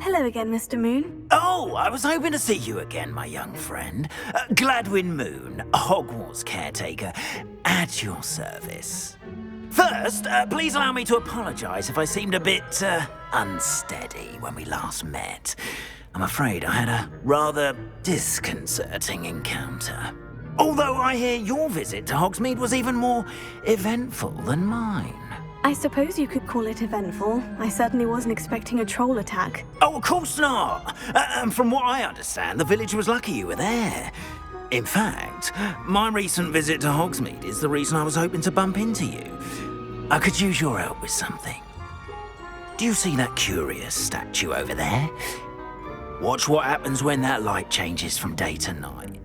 Hello again, Mr. Moon. Oh, I was hoping to see you again, my young friend. Gladwin Moon, Hogwarts caretaker, at your service. First, please allow me to apologize if I seemed a bit, unsteady when we last met. I'm afraid I had a rather disconcerting encounter. Although I hear your visit to Hogsmeade was even more eventful than mine. I suppose you could call it eventful. I certainly wasn't expecting a troll attack. Oh, of course not. And from what I understand, the village was lucky you were there. In fact, my recent visit to Hogsmeade is the reason I was hoping to bump into you. I could use your help with something. Do you see that curious statue over there? Watch what happens when that light changes from day to night.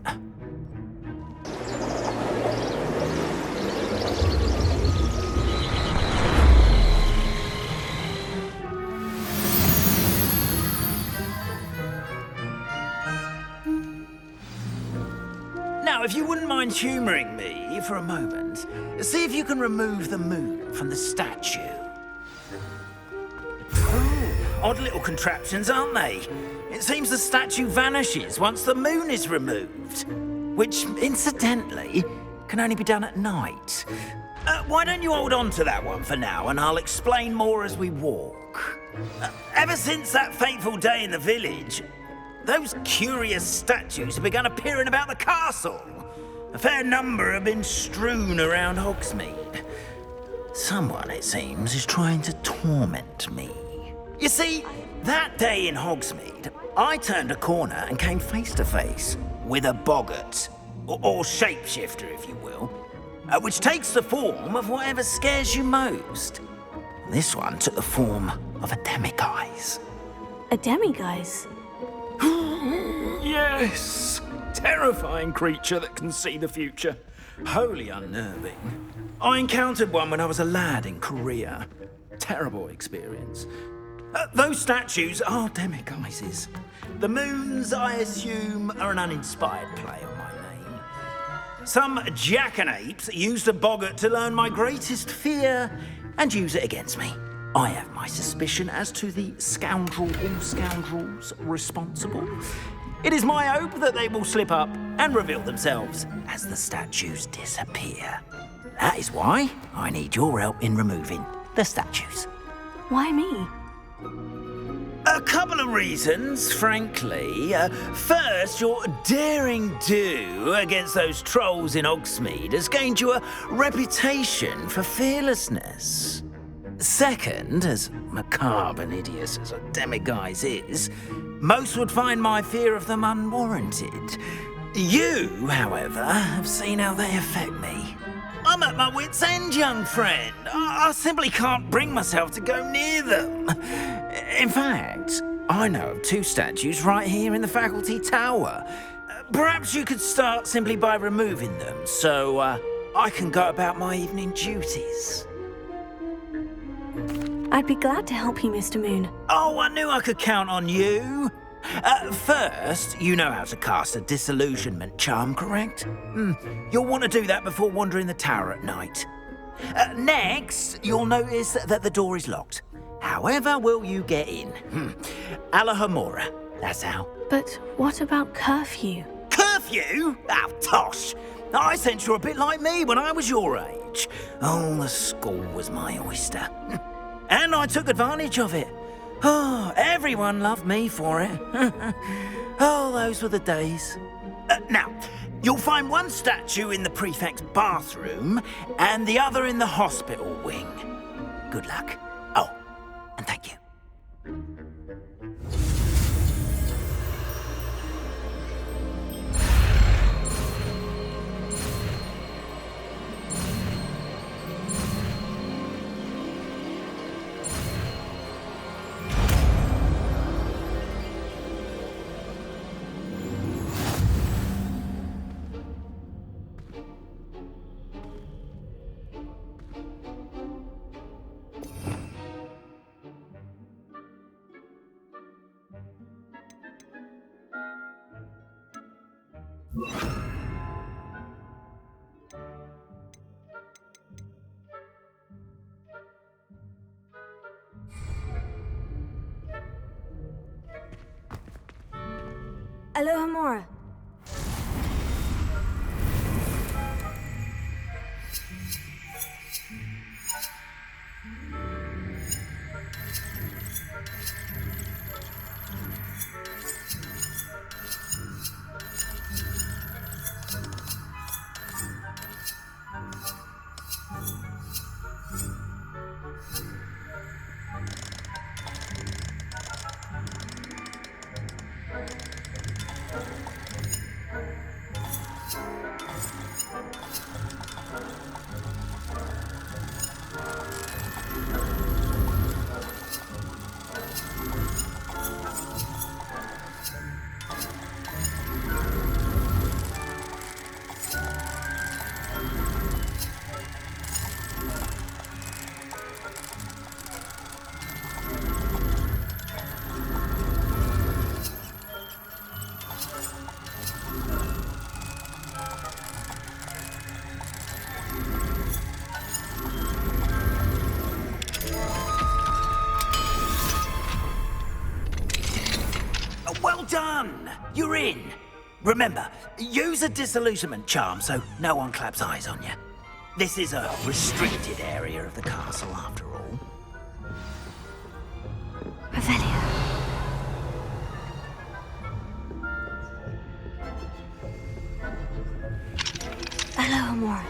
Now, if you wouldn't mind humouring me for a moment, see if you can remove the moon from the statue. Ooh, odd little contraptions, aren't they? It seems the statue vanishes once the moon is removed, which, incidentally, can only be done at night. Why don't you hold on to that one for now, and I'll explain more as we walk. Ever since that fateful day in the village, those curious statues have begun appearing about the castle. A fair number have been strewn around Hogsmeade. Someone, it seems, is trying to torment me. You see, that day in Hogsmeade, I turned a corner and came face to face with a boggart, or shapeshifter, if you will, which takes the form of whatever scares you most. This one took the form of a demiguise. A demiguise? Yes! Terrifying creature that can see the future. Wholly unnerving. I encountered one when I was a lad in Korea. Terrible experience. Those statues are demiguises. The moons, I assume, are an uninspired play on my name. Some jackanapes used a boggart to learn my greatest fear and use it against me. I have my suspicion as to the scoundrel or scoundrels responsible. It is my hope that they will slip up and reveal themselves as the statues disappear. That is why I need your help in removing the statues. Why me? A couple of reasons, frankly. First, your daring do against those trolls in Hogsmeade has gained you a reputation for fearlessness. Second, as macabre and hideous as a demiguise is, most would find my fear of them unwarranted. You, however, have seen how they affect me. I'm at my wit's end, young friend. I simply can't bring myself to go near them. In fact, I know of two statues right here in the faculty tower. Perhaps you could start simply by removing them, so I can go about my evening duties. I'd be glad to help you, Mr. Moon. Oh, I knew I could count on you. First, you know how to cast a disillusionment charm, correct? You'll want to do that before wandering the tower at night. Next, you'll notice that the door is locked. However will you get in? Allohomola, that's how. But what about curfew? Curfew? Oh, tosh. I sense you're a bit like me when I was your age. Oh, the school was my oyster. And I took advantage of it. Oh, everyone loved me for it. Oh, those were the days. Now, you'll find one statue in the prefect's bathroom and the other in the hospital wing. Good luck. Oh, and thank you. Allohomola. Well done! You're in. Remember, use a disillusionment charm so no one claps eyes on you. This is a restricted area of the castle, after all. Revelio. Allohomola.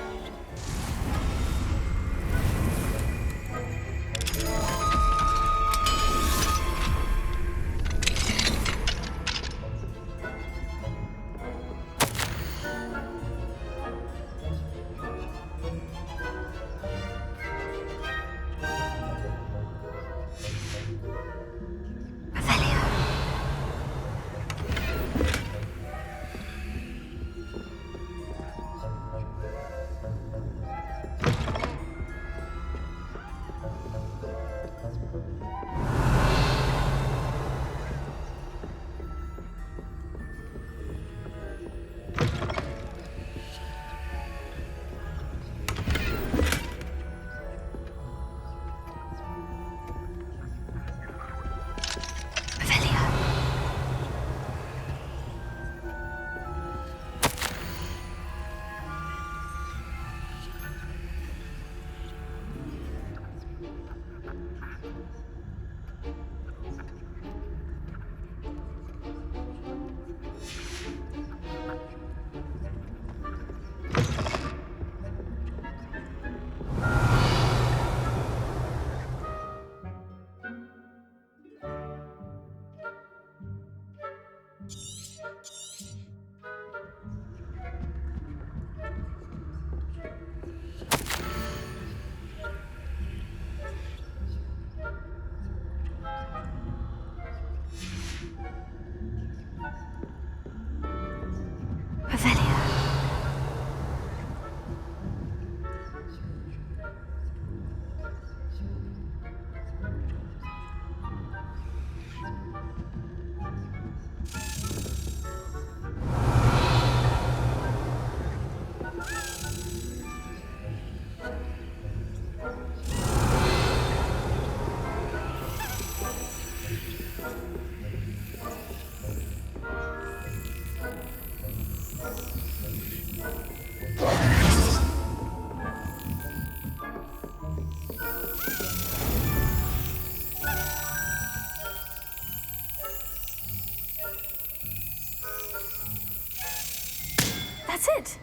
That's it.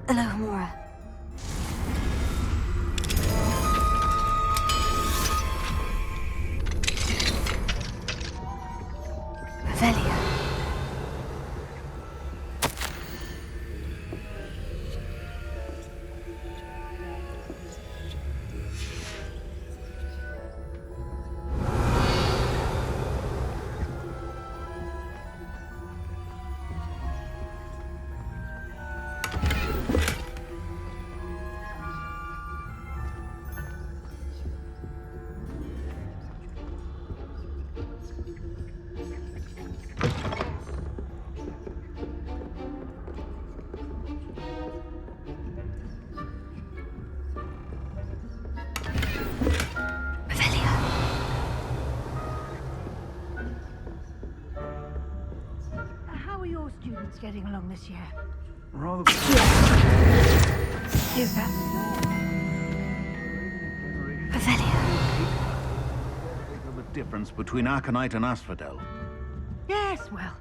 Allohomora. Revelio. How are your students getting along this year? Rather. Is that? Revelio. The difference between Aconite and Asphodel. Yes, well,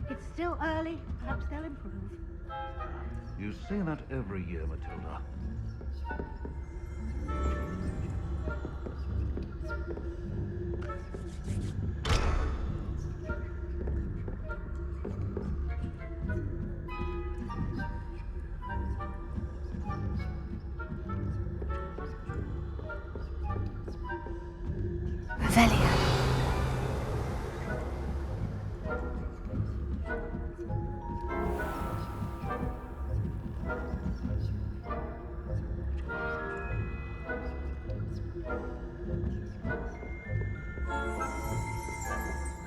it's still early. Perhaps they'll improve. You say that every year, Matilda. Revelio.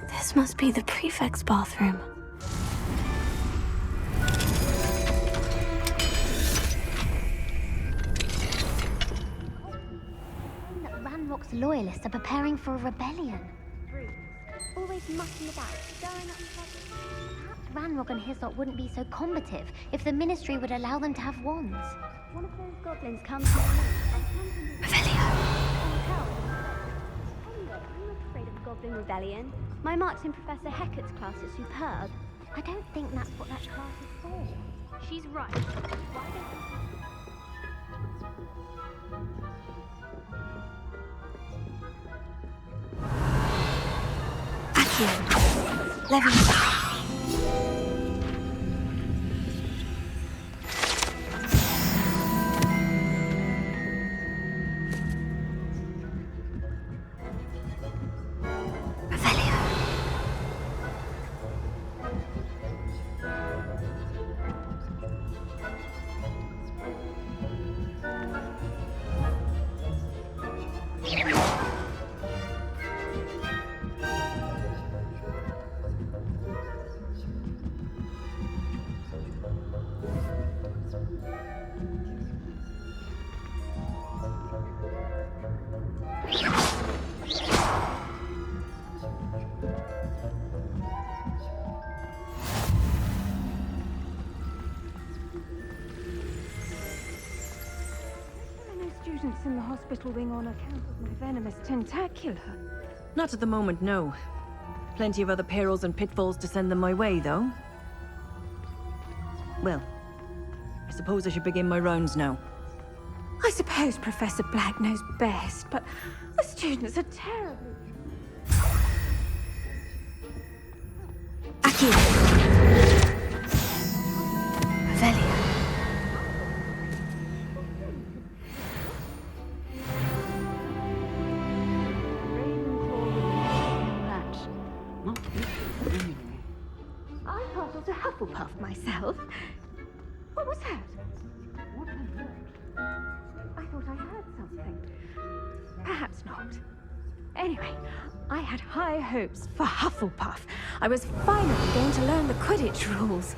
This must be the prefect's bathroom. That Ranrock's loyalists are preparing for a rebellion. Always mucking about, stirring up trouble. Perhaps Ranrock and his lot wouldn't be so combative if the Ministry would allow them to have wands. One of those goblins comes to Revelio. Anyway, I'm not afraid of a goblin rebellion. My marks in Professor Hecat's class are superb. I don't think that's what that class is for. She's right. Why Accio. Levin. Students in the hospital wing on account of my venomous tentacular. Not at the moment, no. Plenty of other perils and pitfalls to send them my way, though. Well, I suppose I should begin my rounds now. I suppose Professor Black knows best, but the students are terribly... Accio. Revelio. I thought it was a Hufflepuff myself. What was that? What was that? I thought I heard something. Perhaps not. Anyway, I had high hopes for Hufflepuff. I was finally going to learn the Quidditch rules.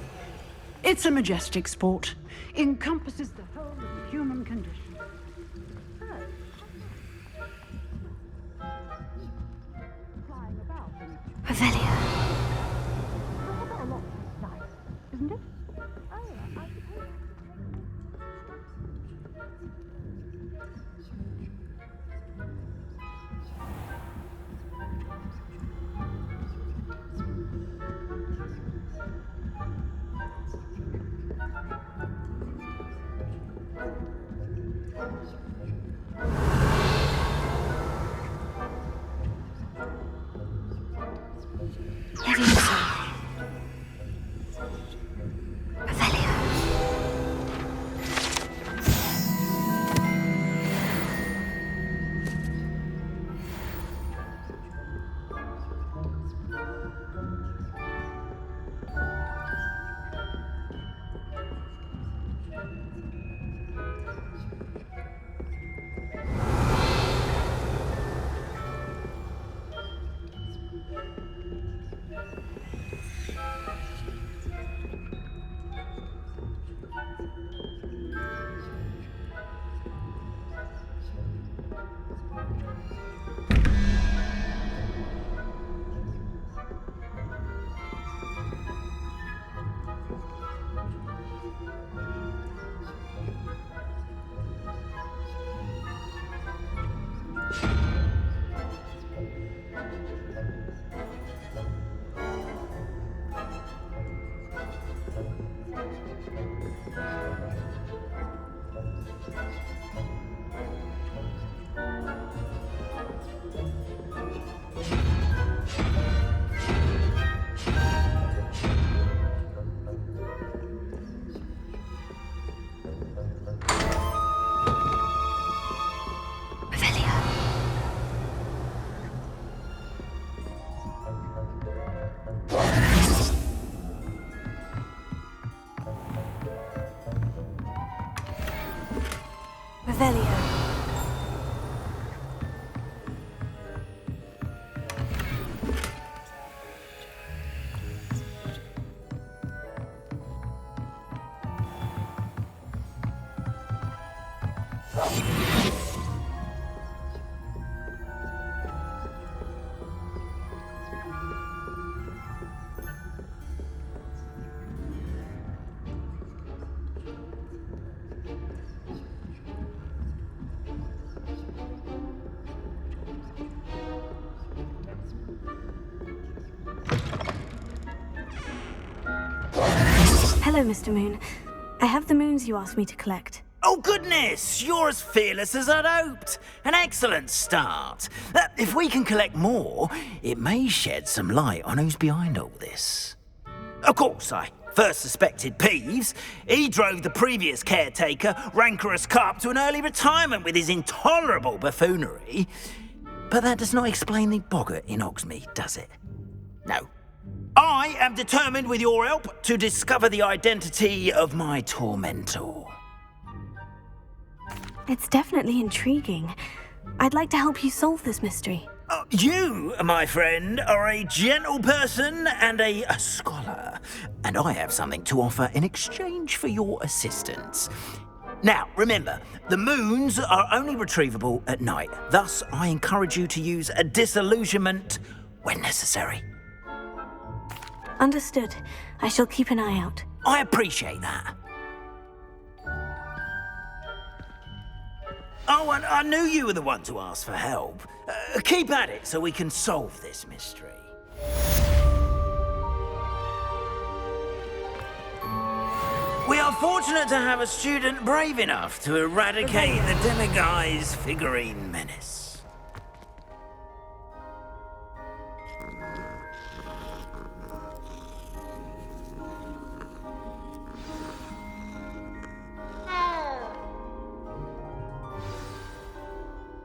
It's a majestic sport. Encompasses the whole of the human condition. Flying about and Revelio. a lot nice, isn't it? Oh, I suppose. Revelio. Hello, Mr. Moon. I have the moons you asked me to collect. Oh, goodness! You're as fearless as I'd hoped. An excellent start. If we can collect more, it may shed some light on who's behind all this. Of course, I first suspected Peeves. He drove the previous caretaker, Rancorous Carp, to an early retirement with his intolerable buffoonery. But that does not explain the boggart in Hogsmeade, does it? No. I am determined, with your help, to discover the identity of my tormentor. It's definitely intriguing. I'd like to help you solve this mystery. You, my friend, are a gentle person and a scholar, and I have something to offer in exchange for your assistance. Now, remember, the moons are only retrievable at night. Thus, I encourage you to use a disillusionment when necessary. Understood. I shall keep an eye out. I appreciate that. Oh, and I knew you were the one to ask for help. Keep at it so we can solve this mystery. We are fortunate to have a student brave enough to eradicate the Demiguise figurine menace.